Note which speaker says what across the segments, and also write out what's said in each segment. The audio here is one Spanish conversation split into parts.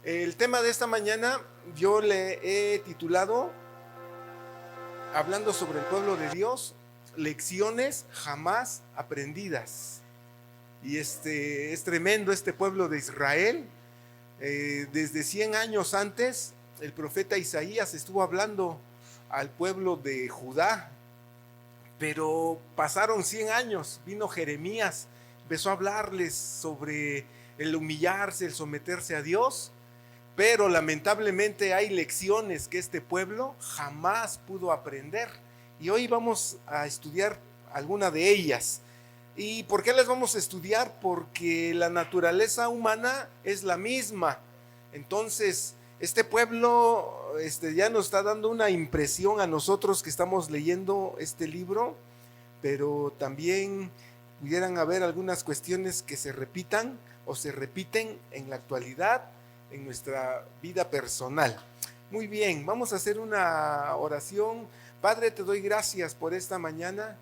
Speaker 1: El tema de esta mañana yo le he titulado, hablando sobre el pueblo de Dios, lecciones jamás aprendidas. Y es tremendo este pueblo de Israel. Desde 100 años antes, el profeta Isaías estuvo hablando al pueblo de Judá, pero pasaron 100 años, vino Jeremías, empezó a hablarles sobre el humillarse, el someterse a Dios, pero lamentablemente hay lecciones que este pueblo jamás pudo aprender, y hoy vamos a estudiar alguna de ellas. ¿Y por qué las vamos a estudiar? Porque la naturaleza humana es la misma. Entonces, este pueblo ya nos está dando una impresión a nosotros que estamos leyendo este libro, pero también pudieran haber algunas cuestiones que se repitan o se repiten en la actualidad, en nuestra vida personal. Muy bien, vamos a hacer una oración. Padre, te doy gracias por esta mañana.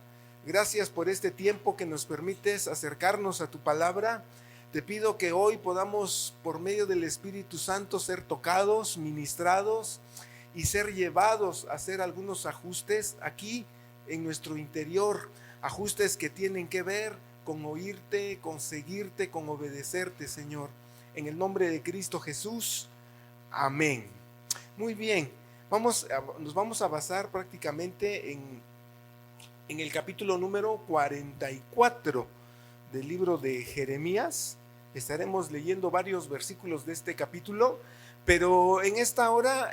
Speaker 1: Gracias por este tiempo que nos permites acercarnos a tu palabra. Te pido que hoy podamos, por medio del Espíritu Santo, ser tocados, ministrados y ser llevados a hacer algunos ajustes aquí en nuestro interior. Ajustes que tienen que ver con oírte, con seguirte, con obedecerte, Señor. En el nombre de Cristo Jesús. Amén. Muy bien, nos vamos a basar prácticamente en el capítulo número 44 del libro de Jeremías. Estaremos leyendo varios versículos de este capítulo, pero en esta hora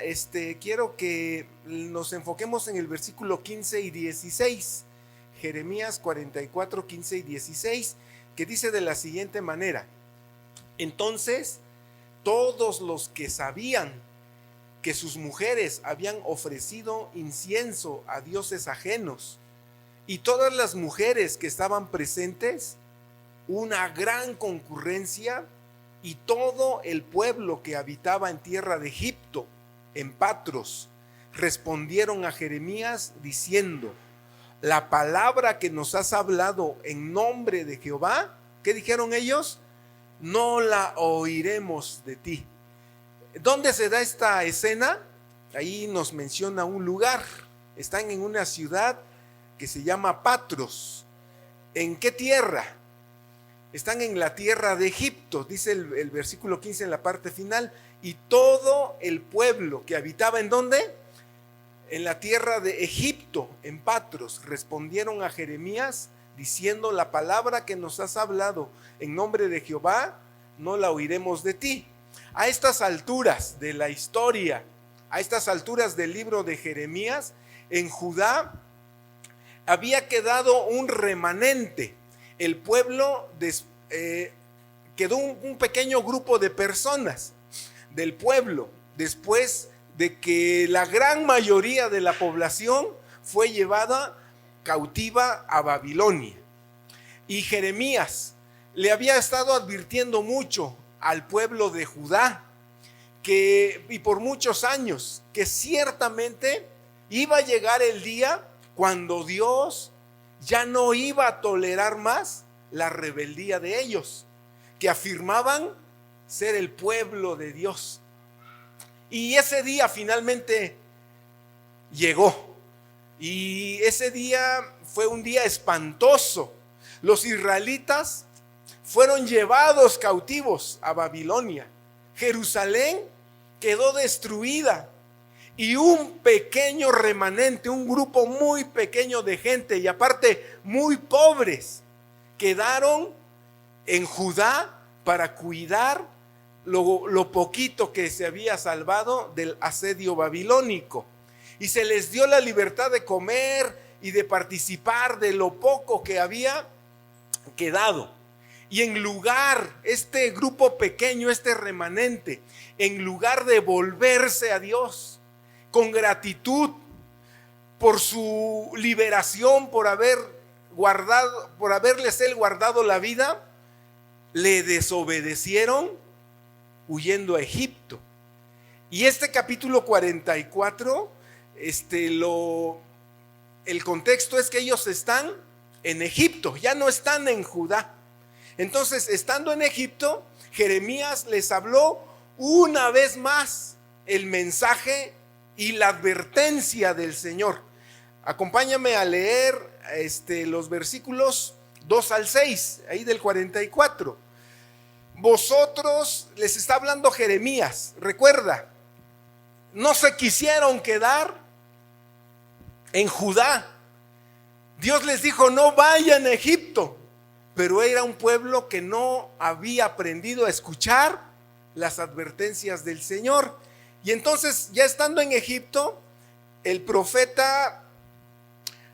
Speaker 1: quiero que nos enfoquemos en el versículo 15 y 16. Jeremías 44, 15 y 16, que dice de la siguiente manera: entonces todos los que sabían que sus mujeres habían ofrecido incienso a dioses ajenos, y todas las mujeres que estaban presentes, una gran concurrencia, y todo el pueblo que habitaba en tierra de Egipto, en Patros, respondieron a Jeremías diciendo: la palabra que nos has hablado en nombre de Jehová, ¿qué dijeron ellos? No la oiremos de ti. ¿Dónde se da esta escena? Ahí nos menciona un lugar. Están en una ciudad que se llama Patros. ¿En qué tierra? Están en la tierra de Egipto, dice el versículo 15 en la parte final. Y todo el pueblo que habitaba, ¿en dónde? En la tierra de Egipto, en Patros, respondieron a Jeremías diciendo: la palabra que nos has hablado en nombre de Jehová, no la oiremos de ti. A estas alturas de la historia, a estas alturas del libro de Jeremías, en Judá había quedado un remanente. El pueblo quedó un pequeño grupo de personas del pueblo, después de que la gran mayoría de la población fue llevada cautiva a Babilonia. Y Jeremías le había estado advirtiendo mucho al pueblo de Judá, y por muchos años, que ciertamente iba a llegar el día cuando Dios ya no iba a tolerar más la rebeldía de ellos, que afirmaban ser el pueblo de Dios. Y ese día finalmente llegó. Y ese día fue un día espantoso. Los israelitas fueron llevados cautivos a Babilonia. Jerusalén quedó destruida. Y un pequeño remanente, un grupo muy pequeño de gente, y aparte muy pobres, quedaron en Judá para cuidar lo poquito que se había salvado del asedio babilónico. Y se les dio la libertad de comer y de participar de lo poco que había quedado. Y en lugar, este grupo pequeño, este remanente, en lugar de volverse a Dios con gratitud por su liberación, por haberles él guardado la vida, le desobedecieron huyendo a Egipto. Y este capítulo 44, el contexto es que ellos están en Egipto, ya no están en Judá. Entonces, estando en Egipto, Jeremías les habló una vez más el mensaje y la advertencia del Señor. Acompáñame a leer los versículos 2 al 6, ahí del 44. Vosotros, les está hablando Jeremías, recuerda, no se quisieron quedar en Judá. Dios les dijo, no vayan a Egipto, pero era un pueblo que no había aprendido a escuchar las advertencias del Señor. Y entonces, ya estando en Egipto, el profeta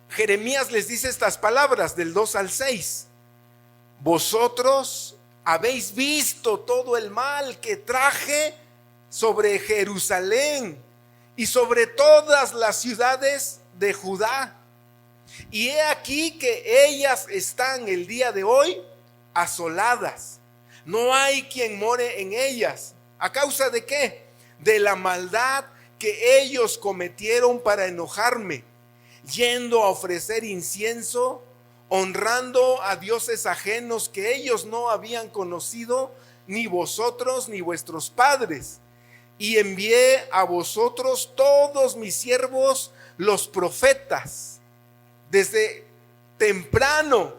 Speaker 1: Jeremías les dice estas palabras del 2 al 6. Vosotros habéis visto todo el mal que traje sobre Jerusalén y sobre todas las ciudades de Judá. Y he aquí que ellas están el día de hoy asoladas. No hay quien more en ellas. ¿A causa de qué? De la maldad que ellos cometieron para enojarme, yendo a ofrecer incienso, honrando a dioses ajenos que ellos no habían conocido, ni vosotros ni vuestros padres. Y envié a vosotros todos mis siervos, los profetas, desde temprano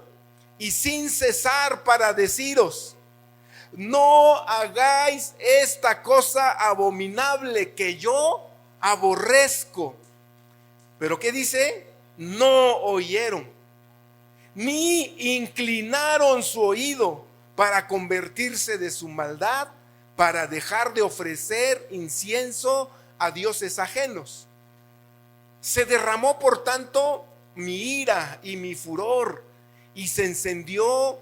Speaker 1: y sin cesar, para deciros: no hagáis esta cosa abominable que yo aborrezco. Pero ¿qué dice? No oyeron, ni inclinaron su oído para convertirse de su maldad, para dejar de ofrecer incienso a dioses ajenos. Se derramó por tanto mi ira y mi furor, y se encendió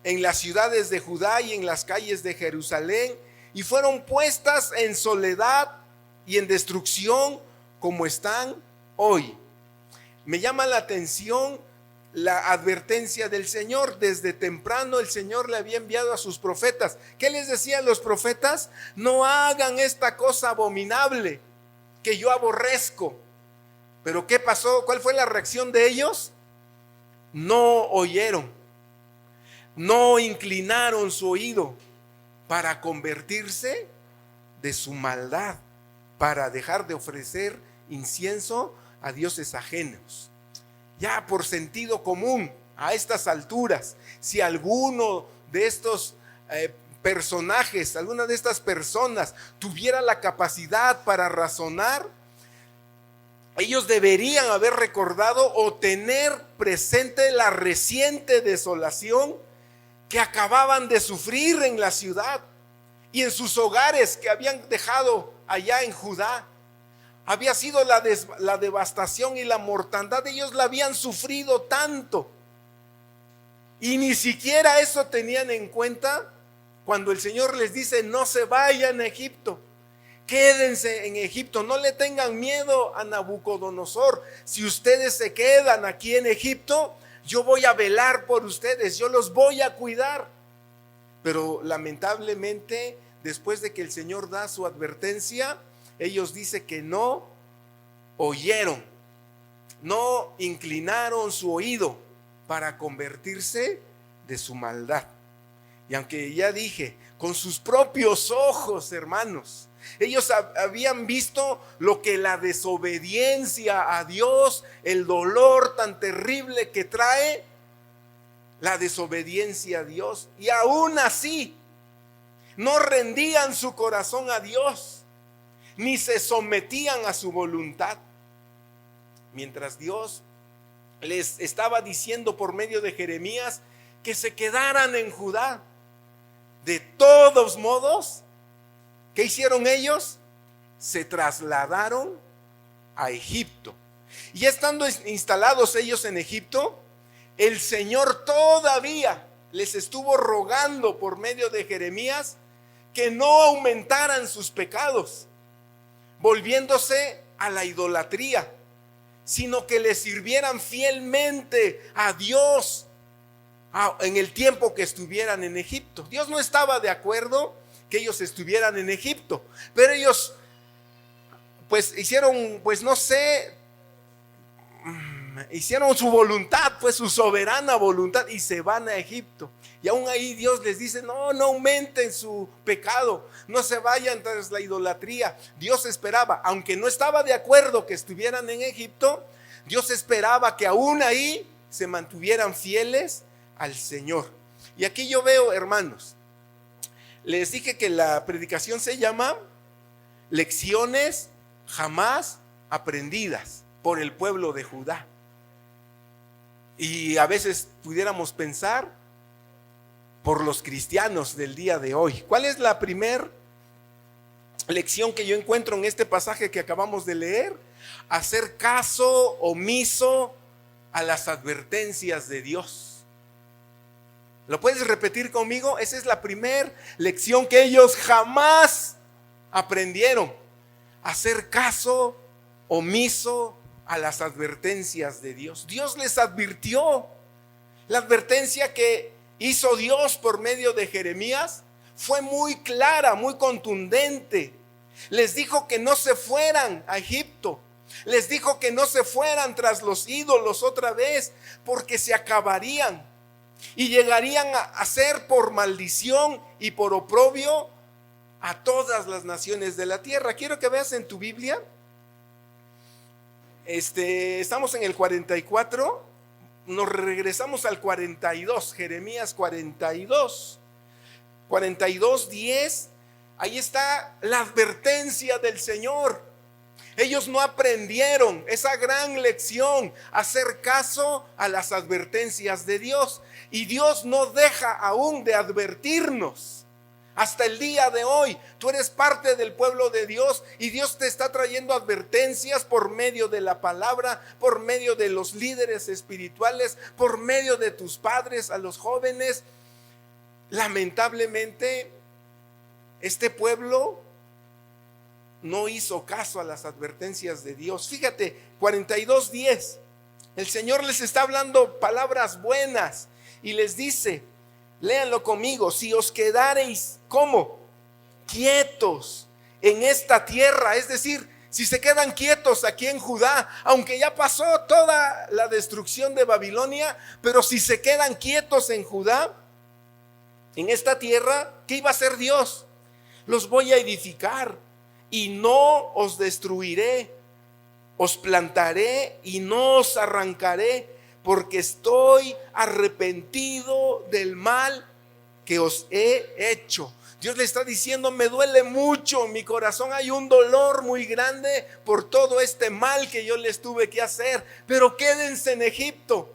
Speaker 1: en las ciudades de Judá y en las calles de Jerusalén, y fueron puestas en soledad y en destrucción como están hoy. Me llama la atención la advertencia del Señor. Desde temprano el Señor le había enviado a sus profetas. ¿Qué les decían los profetas? No hagan esta cosa abominable que yo aborrezco. Pero ¿qué pasó? ¿Cuál fue la reacción de ellos? No oyeron, no inclinaron su oído para convertirse de su maldad, para dejar de ofrecer incienso a dioses ajenos. Ya por sentido común, a estas alturas, si alguno de estos personajes, alguna de estas personas tuviera la capacidad para razonar, ellos deberían haber recordado o tener presente la reciente desolación que acababan de sufrir en la ciudad y en sus hogares que habían dejado allá en Judá. Había sido la devastación y la mortandad. Ellos la habían sufrido tanto, y ni siquiera eso tenían en cuenta cuando el Señor les dice: no se vayan a Egipto, quédense en Egipto, no le tengan miedo a Nabucodonosor. Si ustedes se quedan aquí en Egipto, yo voy a velar por ustedes, yo los voy a cuidar. Pero lamentablemente, después de que el Señor da su advertencia, ellos dicen que no oyeron, no inclinaron su oído para convertirse de su maldad. Y aunque ya dije, con sus propios ojos, hermanos, ellos habían visto lo que la desobediencia a Dios, el dolor tan terrible que trae la desobediencia a Dios, y aún así no rendían su corazón a Dios, ni se sometían a su voluntad. Mientras Dios les estaba diciendo por medio de Jeremías que se quedaran en Judá, de todos modos, ¿qué hicieron ellos? Se trasladaron a Egipto. Y estando instalados ellos en Egipto, el Señor todavía les estuvo rogando por medio de Jeremías que no aumentaran sus pecados, volviéndose a la idolatría, sino que le sirvieran fielmente a Dios en el tiempo que estuvieran en Egipto. Dios no estaba de acuerdo que ellos estuvieran en Egipto, pero ellos pues hicieron, pues no sé, hicieron su voluntad, pues su soberana voluntad, y se van a Egipto. Y aún ahí Dios les dice: no aumenten su pecado, no se vayan tras la idolatría. Dios esperaba, aunque no estaba de acuerdo que estuvieran en Egipto, Dios esperaba que aún ahí se mantuvieran fieles al Señor. Y aquí yo veo, hermanos, les dije que la predicación se llama Lecciones jamás aprendidas por el pueblo de Judá. Y a veces pudiéramos pensar por los cristianos del día de hoy. ¿Cuál es la primera lección que yo encuentro en este pasaje que acabamos de leer? Hacer caso omiso a las advertencias de Dios. ¿Lo puedes repetir conmigo? Esa es la primera lección que ellos jamás aprendieron. Hacer caso omiso a las advertencias de Dios. Dios les advirtió. La advertencia que hizo Dios por medio de Jeremías fue muy clara, muy contundente. Les dijo que no se fueran a Egipto. Les dijo que no se fueran tras los ídolos otra vez, porque se acabarían y llegarían a ser por maldición y por oprobio a todas las naciones de la tierra. Quiero que veas en tu Biblia. Estamos en el 44, nos regresamos al 42, Jeremías 42, 10. Ahí está la advertencia del Señor. Ellos no aprendieron esa gran lección, hacer caso a las advertencias de Dios. Y Dios no deja aún de advertirnos. Hasta el día de hoy, tú eres parte del pueblo de Dios y Dios te está trayendo advertencias por medio de la palabra, por medio de los líderes espirituales, por medio de tus padres, a los jóvenes. Lamentablemente, este pueblo no hizo caso a las advertencias de Dios. Fíjate, 42:10, el Señor les está hablando palabras buenas y les dice, léanlo conmigo: si os quedareis, ¿cómo? Quietos en esta tierra, es decir, si se quedan quietos aquí en Judá, aunque ya pasó toda la destrucción de Babilonia, pero si se quedan quietos en Judá, en esta tierra, ¿qué iba a hacer Dios? Los voy a edificar y no os destruiré, os plantaré y no os arrancaré, porque estoy arrepentido del mal que os he hecho. Dios le está diciendo: me duele mucho, mi corazón, hay un dolor muy grande por todo este mal que yo les tuve que hacer, pero quédense en Egipto.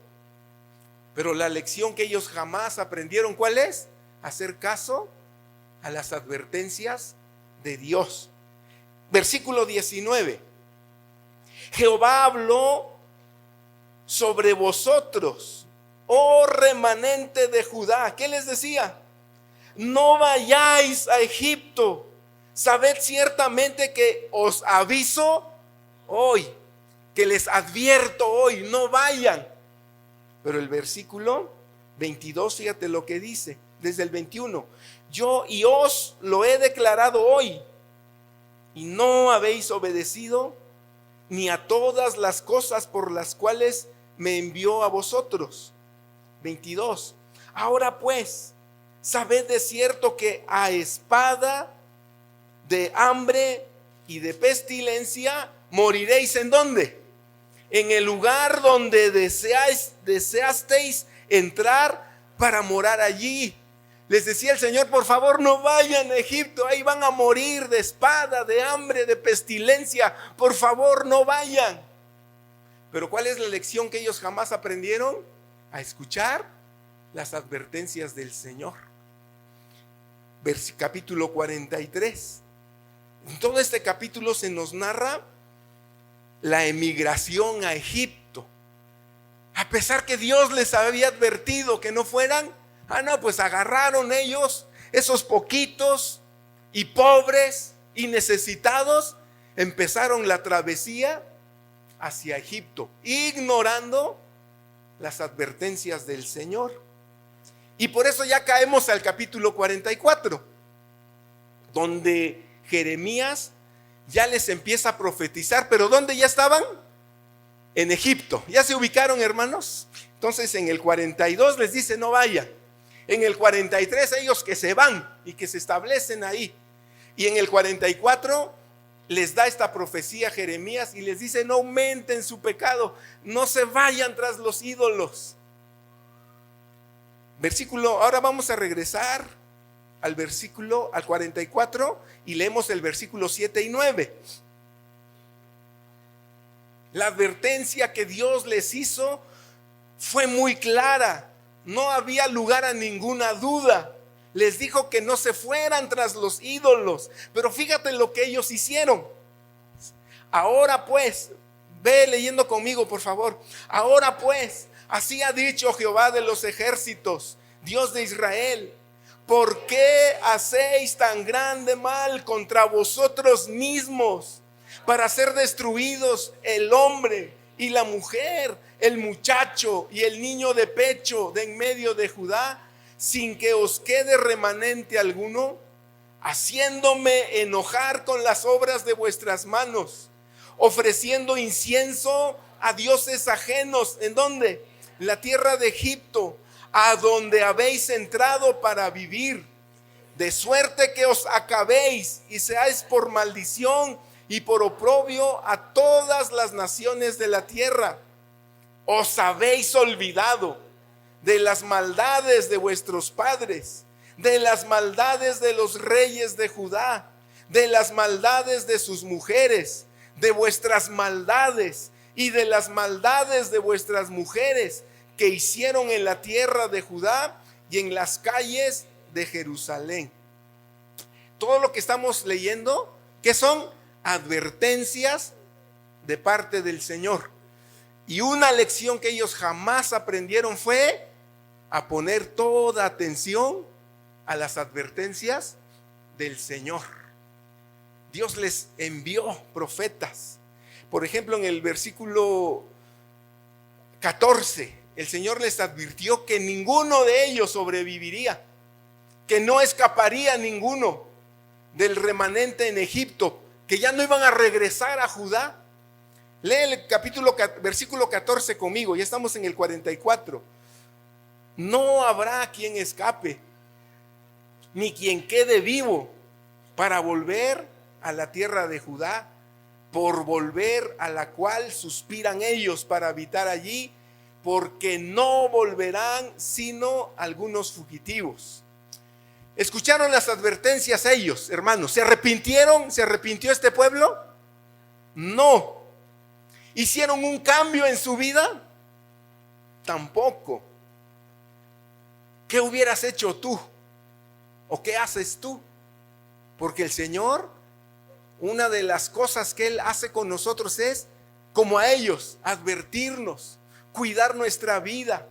Speaker 1: Pero la lección que ellos jamás aprendieron, ¿cuál es? Hacer caso a las advertencias de Dios. Versículo 19. Jehová habló sobre vosotros, oh remanente de Judá. ¿Qué les decía? No vayáis a Egipto. Sabed ciertamente que os aviso hoy, que les advierto hoy, no vayan. Pero el versículo 22, fíjate lo que dice, desde el 21. Yo y os lo he declarado hoy, y no habéis obedecido ni a todas las cosas por las cuales me envió a vosotros. 22. Ahora pues, sabed de cierto que a espada, de hambre y de pestilencia moriréis. ¿En dónde? En el lugar donde deseasteis entrar para morar allí. Les decía el Señor: por favor, no vayan a Egipto, ahí van a morir de espada, de hambre, de pestilencia. Por favor, no vayan. Pero ¿cuál es la lección que ellos jamás aprendieron? A escuchar las advertencias del Señor. Capítulo 43. En todo este capítulo se nos narra la emigración a Egipto. A pesar que Dios les había advertido que no fueran, pues agarraron ellos, esos poquitos y pobres y necesitados, empezaron la travesía hacia Egipto, ignorando las advertencias del Señor. Y por eso ya caemos al capítulo 44, donde Jeremías ya les empieza a profetizar. ¿Pero dónde ya estaban? en Egipto. ¿Ya se ubicaron, hermanos? Entonces en el 42 les dice no vayan. En el 43 ellos que se van y que se establecen ahí. Y en el 44 les da esta profecía a Jeremías y les dice no aumenten su pecado, no se vayan tras los ídolos. Ahora vamos a regresar al 44 y leemos el versículo 7 y 9. La advertencia que Dios les hizo fue muy clara, no había lugar a ninguna duda. Les dijo que no se fueran tras los ídolos, pero fíjate lo que ellos hicieron. Ahora pues, ve leyendo conmigo por favor. Ahora pues, así ha dicho Jehová de los ejércitos, Dios de Israel: ¿por qué hacéis tan grande mal contra vosotros mismos, para ser destruidos el hombre y la mujer, el muchacho y el niño de pecho de en medio de Judá, sin que os quede remanente alguno, haciéndome enojar con las obras de vuestras manos, ofreciendo incienso a dioses ajenos? ¿En dónde? En la tierra de Egipto, a donde habéis entrado para vivir, de suerte que os acabéis y seáis por maldición y por oprobio a todas las naciones de la tierra. Os habéis olvidado de las maldades de vuestros padres, de las maldades de los reyes de Judá, de las maldades de sus mujeres, de vuestras maldades y de las maldades de vuestras mujeres que hicieron en la tierra de Judá y en las calles de Jerusalén. Todo lo que estamos leyendo, que son advertencias de parte del Señor. Y una lección que ellos jamás aprendieron fue a poner toda atención a las advertencias del Señor. Dios les envió profetas. Por ejemplo, en el versículo 14, el Señor les advirtió que ninguno de ellos sobreviviría, que no escaparía ninguno del remanente en Egipto, que ya no iban a regresar a Judá. Lee el versículo 14 conmigo, ya estamos en el 44. No habrá quien escape, ni quien quede vivo para volver a la tierra de Judá, por volver a la cual suspiran ellos para habitar allí, porque no volverán sino algunos fugitivos. ¿Escucharon las advertencias ellos, hermanos? ¿Se arrepintieron? ¿Se arrepintió este pueblo? No. ¿Hicieron un cambio en su vida? Tampoco. ¿Qué hubieras hecho tú? ¿O qué haces tú? Porque el Señor, una de las cosas que Él hace con nosotros es, como a ellos, advertirnos, cuidar nuestra vida,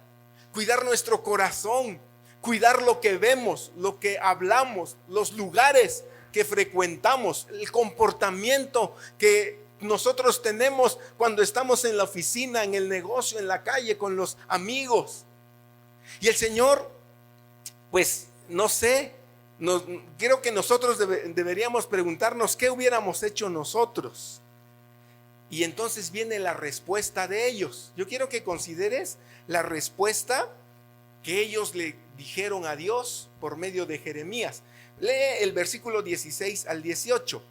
Speaker 1: cuidar nuestro corazón, cuidar lo que vemos, lo que hablamos, los lugares que frecuentamos, el comportamiento que nosotros tenemos cuando estamos en la oficina, en el negocio, en la calle, con los amigos. Y el Señor, pues no sé, creo que nosotros deberíamos preguntarnos qué hubiéramos hecho nosotros. Y entonces viene la respuesta de ellos. Yo quiero que consideres la respuesta que ellos le dijeron a Dios por medio de Jeremías. Lee el versículo 16 al 18.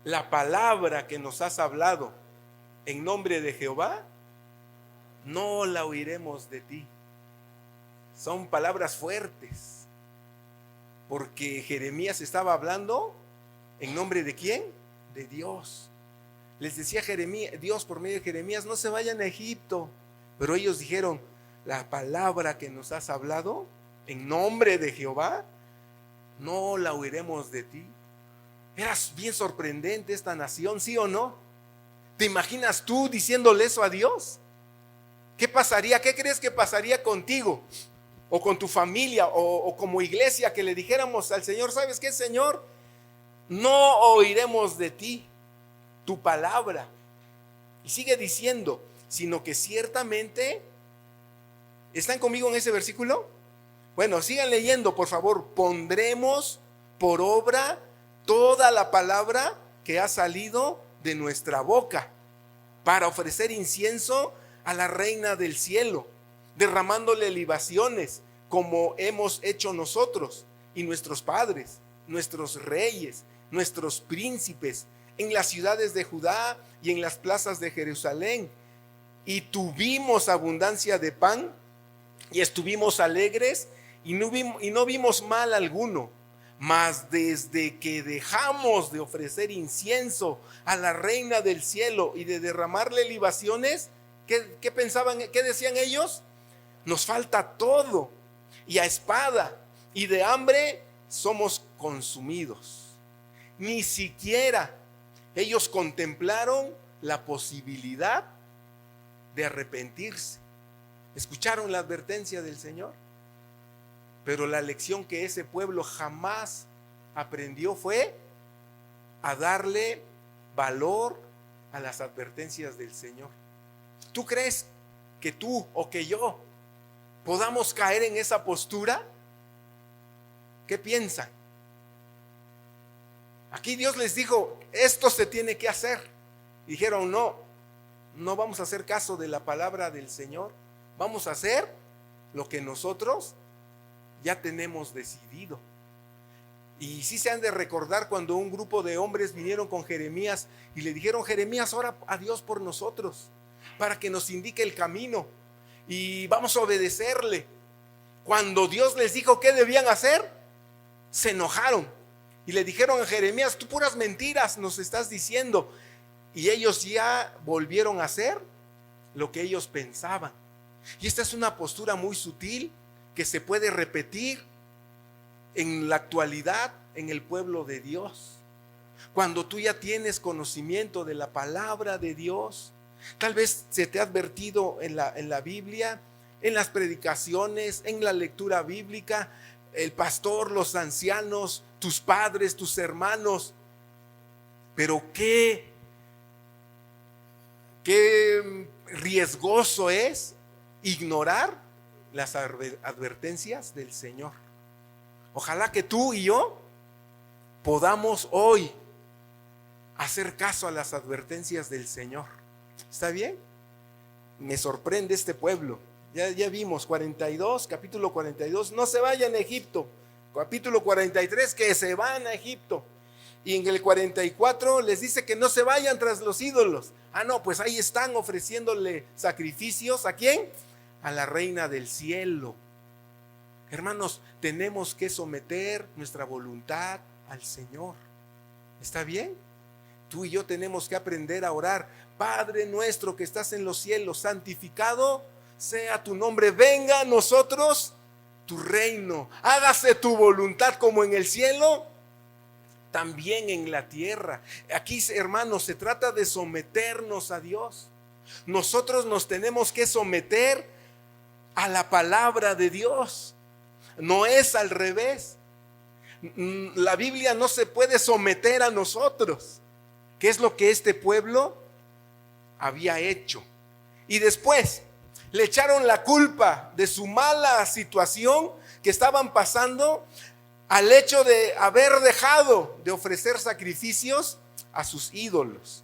Speaker 1: La palabra que nos has hablado en nombre de Jehová, no la oiremos de ti. Son palabras fuertes, porque Jeremías estaba hablando en nombre de ¿quién? De Dios. Les decía Dios por medio de Jeremías, no se vayan a Egipto. Pero ellos dijeron, la palabra que nos has hablado en nombre de Jehová, no la oiremos de ti. Era bien sorprendente esta nación, ¿sí o no? ¿Te imaginas tú diciéndole eso a Dios? ¿Qué pasaría? ¿Qué crees que pasaría contigo? O con tu familia, o como iglesia, que le dijéramos al Señor, ¿sabes qué, Señor? No oiremos de ti tu palabra. Y sigue diciendo, sino que ciertamente, ¿están conmigo en ese versículo? Bueno, sigan leyendo, por favor. Pondremos por obra toda la palabra que ha salido de nuestra boca. para ofrecer incienso a la reina del cielo, derramándole libaciones como hemos hecho nosotros y nuestros padres, nuestros reyes, nuestros príncipes, en las ciudades de Judá y en las plazas de Jerusalén. Y tuvimos abundancia de pan y estuvimos alegres y no vimos mal alguno. Mas desde que dejamos de ofrecer incienso a la reina del cielo y de derramarle libaciones, ¿qué pensaban? ¿Qué decían ellos? Nos falta todo, y a espada y de hambre somos consumidos. Ni siquiera ellos contemplaron la posibilidad de arrepentirse. ¿Escucharon la advertencia del Señor? Pero la lección que ese pueblo jamás aprendió fue a darle valor a las advertencias del Señor. ¿Tú crees que tú o que yo podamos caer en esa postura? ¿Qué piensan? Aquí Dios les dijo, esto se tiene que hacer. Dijeron, no vamos a hacer caso de la palabra del Señor. Vamos a hacer lo que nosotros ya tenemos decidido. Y sí se han de recordar cuando un grupo de hombres vinieron con Jeremías y le dijeron, Jeremías, ora a Dios por nosotros, para que nos indique el camino y vamos a obedecerle. Cuando Dios les dijo qué debían hacer, se enojaron y le dijeron a Jeremías, tú puras mentiras nos estás diciendo. Y ellos ya volvieron a hacer lo que ellos pensaban. Y esta es una postura muy sutil que se puede repetir en la actualidad en el pueblo de Dios. Cuando tú ya tienes conocimiento de la palabra de Dios, tal vez se te ha advertido en la Biblia, en las predicaciones, en la lectura bíblica, el pastor, los ancianos, tus padres, tus hermanos. Pero qué riesgoso es ignorar las advertencias del Señor. Ojalá que tú y yo podamos hoy hacer caso a las advertencias del Señor. ¿Está bien? Me sorprende este pueblo. Ya vimos 42, capítulo 42, no se vayan a Egipto. Capítulo 43, que se van a Egipto. Y en el 44 les dice que no se vayan tras los ídolos. No, pues ahí están ofreciéndole sacrificios. ¿A quién? A la reina del cielo. Hermanos, tenemos que someter nuestra voluntad al Señor. ¿Está bien? Tú y yo tenemos que aprender a orar. Padre nuestro que estás en los cielos, santificado sea tu nombre. Venga a nosotros tu reino. Hágase tu voluntad como en el cielo, también en la tierra. Aquí, hermanos, se trata de someternos a Dios. Nosotros nos tenemos que someter a la palabra de Dios. No es al revés. La Biblia no se puede someter a nosotros, que es lo que este pueblo había hecho. Y después le echaron la culpa de su mala situación que estaban pasando al hecho de haber dejado de ofrecer sacrificios a sus ídolos.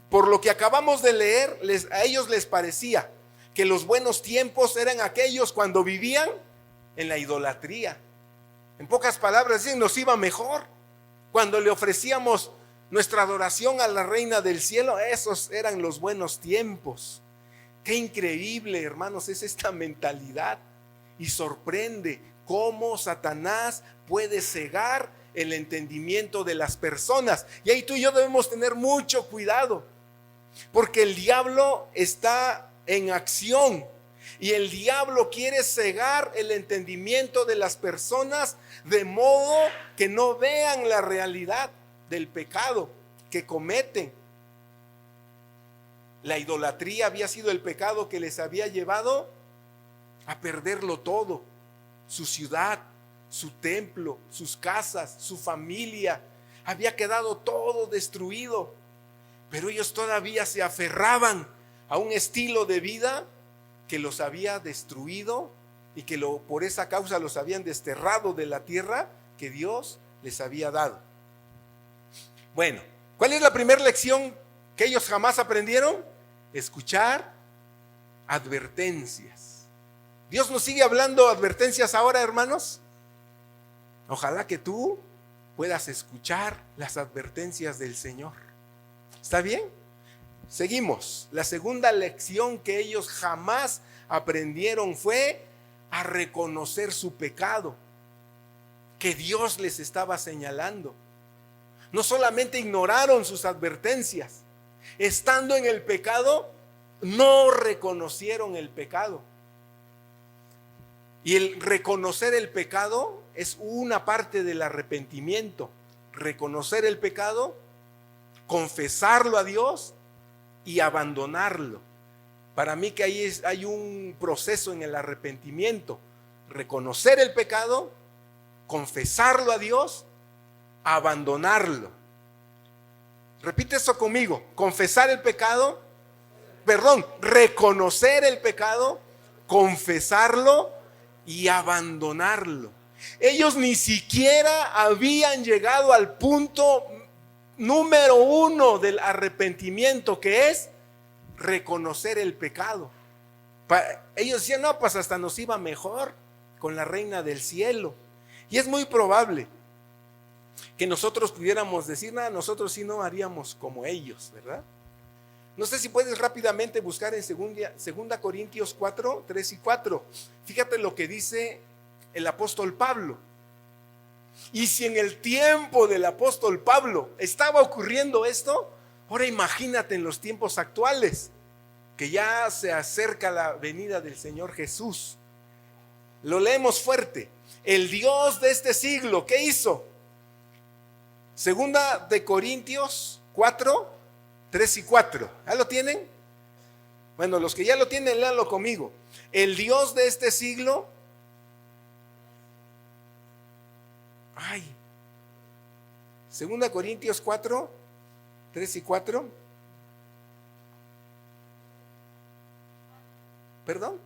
Speaker 1: Por lo que acabamos de leer, a ellos les parecía que los buenos tiempos eran aquellos cuando vivían en la idolatría. En pocas palabras, nos iba mejor cuando le ofrecíamos nuestra adoración a la reina del cielo. Esos eran los buenos tiempos. Qué increíble, hermanos, es esta mentalidad, y sorprende cómo Satanás puede cegar el entendimiento de las personas. Y ahí tú y yo debemos tener mucho cuidado, porque el diablo está en acción y el diablo quiere cegar el entendimiento de las personas de modo que no vean la realidad del pecado que cometen. La idolatría había sido el pecado que les había llevado a perderlo todo: su ciudad, su templo, sus casas, su familia. Había quedado todo destruido, pero ellos todavía se aferraban a un estilo de vida que los había destruido y que por esa causa los habían desterrado de la tierra que Dios les había dado. Bueno, ¿cuál es la primera lección ¿Que ellos jamás aprendieron? Escuchar advertencias. Dios nos sigue hablando advertencias ahora, hermanos. Ojalá que tú puedas escuchar las advertencias del Señor. ¿Está bien? Seguimos. La segunda lección que ellos jamás aprendieron fue a reconocer su pecado, que Dios les estaba señalando. No solamente ignoraron sus advertencias, estando en el pecado, no reconocieron el pecado. Y el reconocer el pecado es una parte del arrepentimiento. Reconocer el pecado, confesarlo a Dios y abandonarlo. Para mí que ahí hay un proceso en el arrepentimiento. Reconocer el pecado, confesarlo a Dios, abandonarlo. Repite eso conmigo. Confesar el pecado, reconocer el pecado, confesarlo y abandonarlo. Ellos ni siquiera habían llegado al punto número 1 del arrepentimiento, que es reconocer el pecado. Ellos decían, no, pues hasta nos iba mejor con la reina del cielo. Y es muy probable que nosotros pudiéramos decir, nada, nosotros sí no haríamos como ellos, ¿verdad? No sé si puedes rápidamente buscar en 2 Corintios 4, 3 y 4. Fíjate lo que dice el apóstol Pablo. Y si en el tiempo del apóstol Pablo estaba ocurriendo esto, ahora imagínate en los tiempos actuales, que ya se acerca la venida del Señor Jesús. Lo leemos fuerte. El Dios de este siglo, ¿qué hizo? 2 Corintios 4, 3 y 4. ¿Ya lo tienen? Bueno, los que ya lo tienen, léanlo conmigo. El Dios de este siglo. 2 Corintios 4, 3 y 4. ¿Perdón?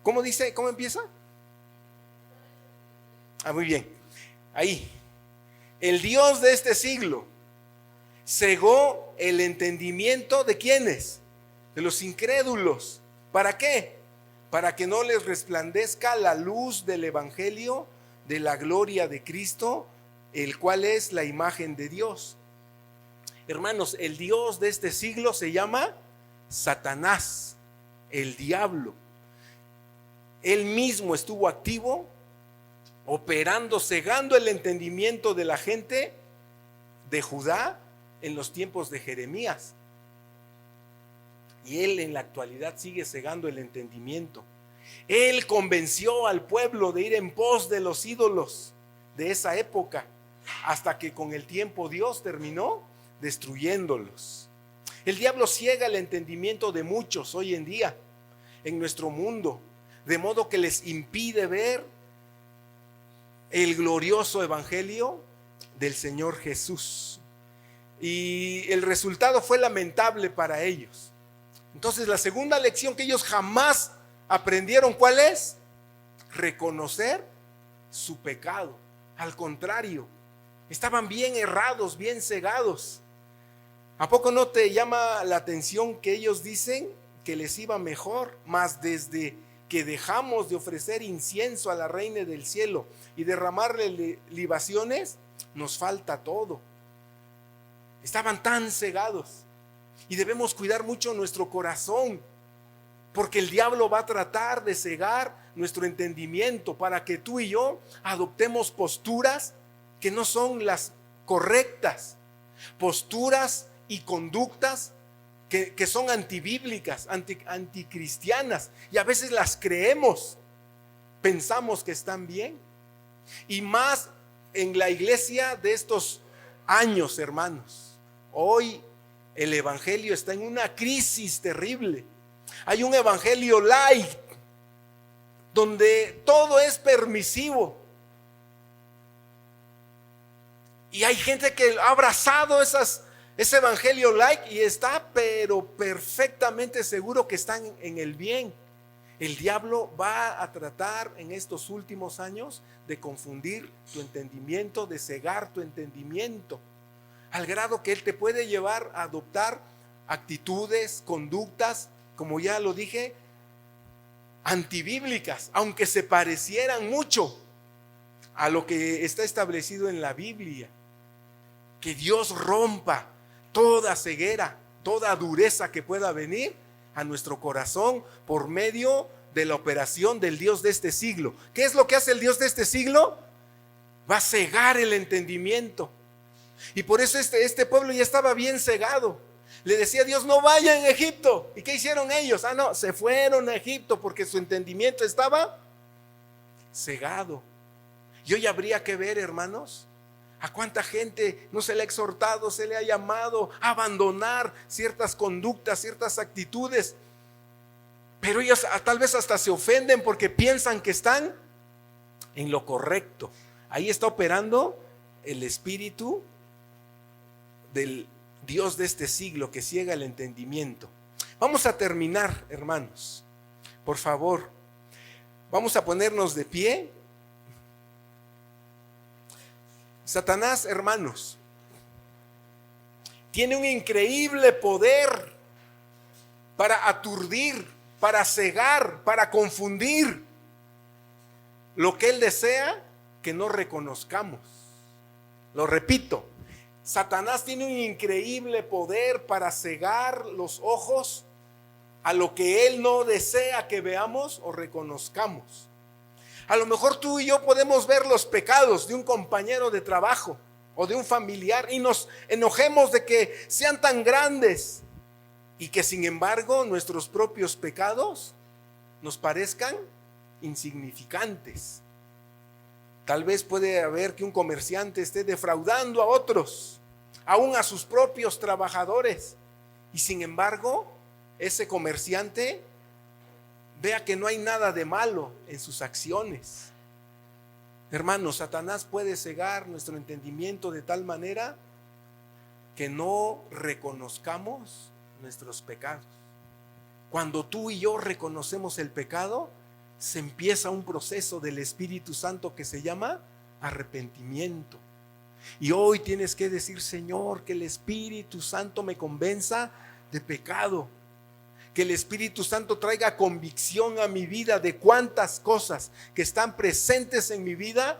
Speaker 1: ¿Cómo dice? ¿Cómo empieza? Muy bien. Ahí. El Dios de este siglo cegó el entendimiento de ¿quiénes? De los incrédulos. ¿Para qué? Para que no les resplandezca la luz del evangelio de la gloria de Cristo, el cual es la imagen de Dios. Hermanos, el Dios de este siglo se llama Satanás, el diablo. Él mismo estuvo activo, operando, cegando el entendimiento de la gente de Judá en los tiempos de Jeremías. Y él en la actualidad sigue cegando el entendimiento. Él convenció al pueblo de ir en pos de los ídolos de esa época, hasta que con el tiempo Dios terminó destruyéndolos. El diablo ciega el entendimiento de muchos hoy en día en nuestro mundo, de modo que les impide ver el glorioso evangelio del Señor Jesús. Y el resultado fue lamentable para ellos. Entonces, la segunda lección que ellos jamás aprendieron, ¿cuál es? Reconocer su pecado. Al contrario, estaban bien errados, bien cegados. ¿A poco no te llama la atención que ellos dicen que les iba mejor? Mas desde que dejamos de ofrecer incienso a la reina del cielo y derramarle libaciones, nos falta todo. Estaban tan cegados. Y debemos cuidar mucho nuestro corazón, porque el diablo va a tratar de cegar nuestro entendimiento para que tú y yo adoptemos posturas que no son las correctas, posturas y conductas que son antibíblicas, anticristianas, y a veces las creemos, pensamos que están bien. Y más en la iglesia de estos años, hermanos. Hoy el evangelio está en una crisis terrible. Hay un evangelio light, donde todo es permisivo. Y hay gente que ha abrazado ese evangelio light y está pero perfectamente seguro que están en el bien. El diablo va a tratar en estos últimos años de confundir tu entendimiento, de cegar tu entendimiento, al grado que él te puede llevar a adoptar actitudes, conductas, como ya lo dije, antibíblicas, aunque se parecieran mucho a lo que está establecido en la Biblia. Que Dios rompa toda ceguera, toda dureza que pueda venir a nuestro corazón por medio de la operación del Dios de este siglo. ¿Qué es lo que hace el Dios de este siglo? Va a cegar el entendimiento. Y por eso este pueblo ya estaba bien cegado. Le decía a Dios, no vayan a Egipto. ¿Y qué hicieron ellos? No, se fueron a Egipto porque su entendimiento estaba cegado. Y hoy habría que ver, hermanos, a cuánta gente no se le ha exhortado, se le ha llamado a abandonar ciertas conductas, ciertas actitudes. Pero ellos tal vez hasta se ofenden porque piensan que están en lo correcto. Ahí está operando el espíritu del Dios de este siglo que ciega el entendimiento. Vamos a terminar, hermanos. Por favor, vamos a ponernos de pie. Satanás, hermanos, tiene un increíble poder para aturdir, para cegar, para confundir lo que él desea que no reconozcamos. Lo repito, Satanás tiene un increíble poder para cegar los ojos a lo que él no desea que veamos o reconozcamos. A lo mejor tú y yo podemos ver los pecados de un compañero de trabajo o de un familiar y nos enojemos de que sean tan grandes y que sin embargo nuestros propios pecados nos parezcan insignificantes. Tal vez puede haber que un comerciante esté defraudando a otros, aún a sus propios trabajadores, y sin embargo ese comerciante vea que no hay nada de malo en sus acciones. Hermanos, Satanás puede cegar nuestro entendimiento de tal manera que no reconozcamos nuestros pecados. Cuando tú y yo reconocemos el pecado, se empieza un proceso del Espíritu Santo que se llama arrepentimiento. Y hoy tienes que decir, Señor, que el Espíritu Santo me convenza de pecado. Que el Espíritu Santo traiga convicción a mi vida de cuántas cosas que están presentes en mi vida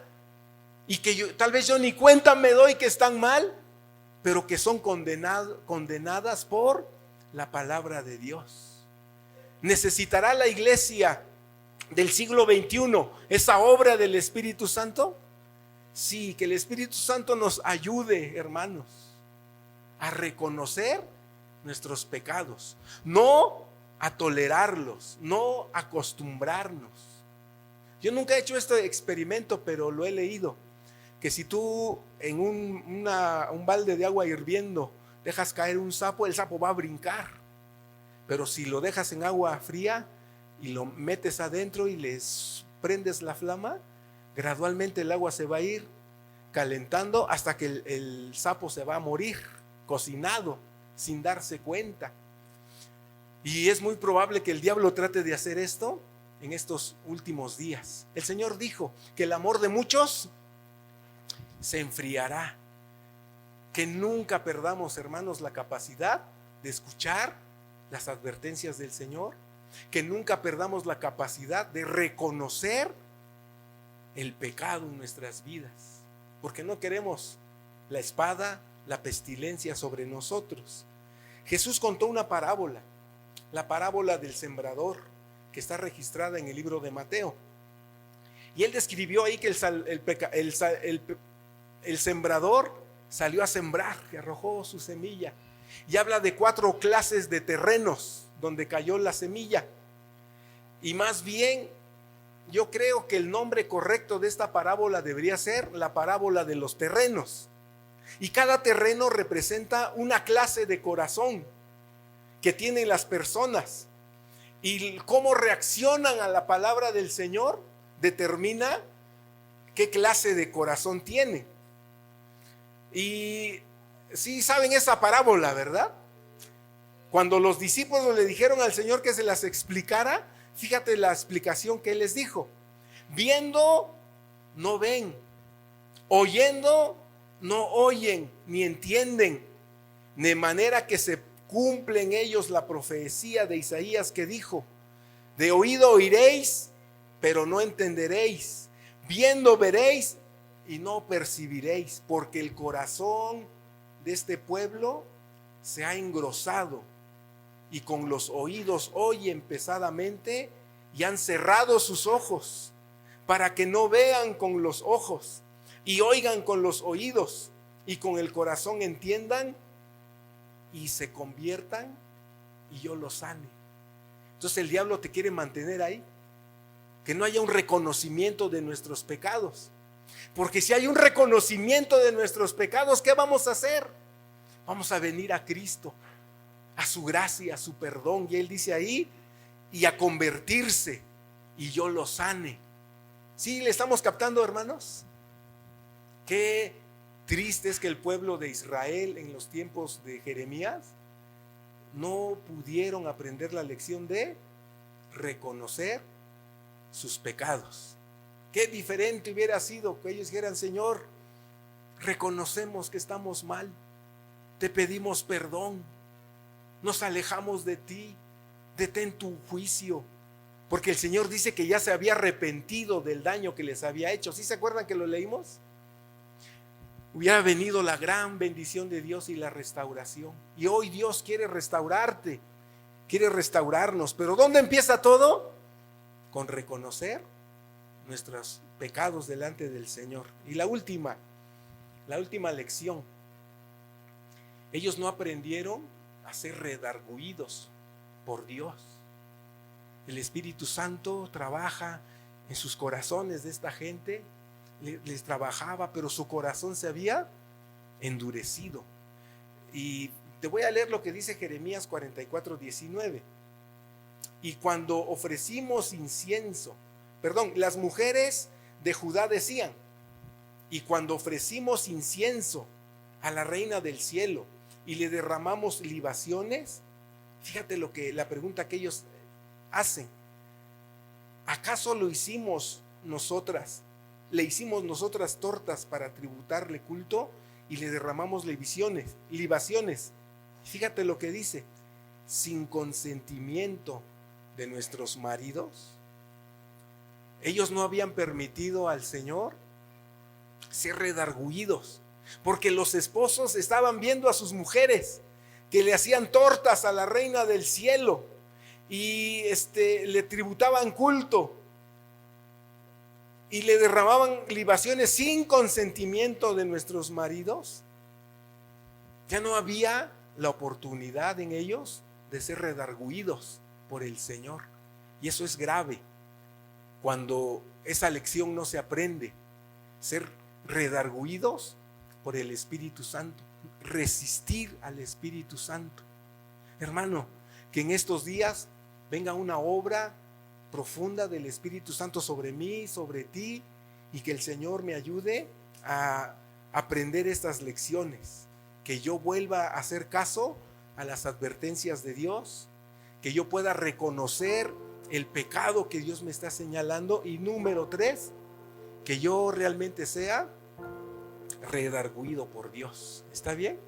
Speaker 1: y que tal vez yo ni cuenta me doy que están mal, pero que son condenadas por la palabra de Dios. ¿Necesitará la iglesia del siglo XXI esa obra del Espíritu Santo? Sí, que el Espíritu Santo nos ayude, hermanos, a reconocer nuestros pecados, no a tolerarlos, no a acostumbrarnos. Yo nunca he hecho este experimento, pero lo he leído, que si tú en un balde de agua hirviendo dejas caer un sapo, el sapo va a brincar, pero si lo dejas en agua fría y lo metes adentro y les prendes la flama, gradualmente el agua se va a ir calentando hasta que el sapo se va a morir, cocinado, sin darse cuenta. Y es muy probable que el diablo trate de hacer esto en estos últimos días. El Señor dijo que el amor de muchos se enfriará. Que nunca perdamos, hermanos, la capacidad de escuchar las advertencias del Señor. Que nunca perdamos la capacidad de reconocer el pecado en nuestras vidas, porque no queremos la espada, la pestilencia sobre nosotros. Jesús contó una parábola, la parábola del sembrador, que está registrada en el libro de Mateo. Y él describió ahí que el sembrador salió a sembrar, que arrojó su semilla. Y habla de 4 clases de terrenos donde cayó la semilla. Y más bien, yo creo que el nombre correcto de esta parábola debería ser la parábola de los terrenos. Y cada terreno representa una clase de corazón que tienen las personas. Y cómo reaccionan a la palabra del Señor determina qué clase de corazón tiene. Y sí saben esa parábola, ¿verdad? Cuando los discípulos le dijeron al Señor que se las explicara, Fíjate la explicación que él les dijo: viendo no ven, oyendo no oyen ni entienden, de manera que se cumple en ellos la profecía de Isaías que dijo: de oído oiréis, pero no entenderéis, viendo veréis y no percibiréis, porque el corazón de este pueblo se ha engrosado y con los oídos oyen pesadamente y han cerrado sus ojos, para que no vean con los ojos y oigan con los oídos y con el corazón entiendan y se conviertan y yo los sane. Entonces el diablo te quiere mantener ahí, que no haya un reconocimiento de nuestros pecados, porque si hay un reconocimiento de nuestros pecados, ¿qué vamos a hacer? Vamos a venir a Cristo, a su gracia, a su perdón, y él dice ahí, y a convertirse y yo los sane. ¿Sí le estamos captando, hermanos? Qué triste es que el pueblo de Israel en los tiempos de Jeremías no pudieron aprender la lección de reconocer sus pecados. Qué diferente hubiera sido que ellos dijeran: Señor, reconocemos que estamos mal, te pedimos perdón, nos alejamos de ti, detén tu juicio, porque el Señor dice que ya se había arrepentido del daño que les había hecho. ¿Sí se acuerdan que lo leímos? Hubiera venido la gran bendición de Dios y la restauración. Y hoy Dios quiere restaurarte, quiere restaurarnos. Pero ¿dónde empieza todo? Con reconocer nuestros pecados delante del Señor. Y la última lección: ellos no aprendieron a ser redarguidos por Dios. El Espíritu Santo trabaja en sus corazones de esta gente, les trabajaba, pero su corazón se había endurecido. Y te voy a leer lo que dice Jeremías 44:19. Y cuando ofrecimos incienso, las mujeres de Judá decían: y cuando ofrecimos incienso a la reina del cielo y le derramamos libaciones, fíjate la pregunta que ellos hacen: ¿acaso lo hicimos nosotras? ¿Le hicimos nosotras tortas para tributarle culto y le derramamos libaciones? Fíjate lo que dice: sin consentimiento de nuestros maridos. Ellos no habían permitido al Señor ser redarguidos, porque los esposos estaban viendo a sus mujeres que le hacían tortas a la reina del cielo y le tributaban culto y le derramaban libaciones sin consentimiento de nuestros maridos. Ya no había la oportunidad en ellos de ser redarguidos por el Señor. Y eso es grave cuando esa lección no se aprende. Ser redarguidos por el Espíritu Santo, resistir al Espíritu Santo. Hermano, que en estos días venga una obra profunda del Espíritu Santo sobre mí, sobre ti, y que el Señor me ayude a aprender estas lecciones, que yo vuelva a hacer caso a las advertencias de Dios, que yo pueda reconocer el pecado que Dios me está señalando, y número 3, que yo realmente sea redarguido por Dios. ¿Está bien?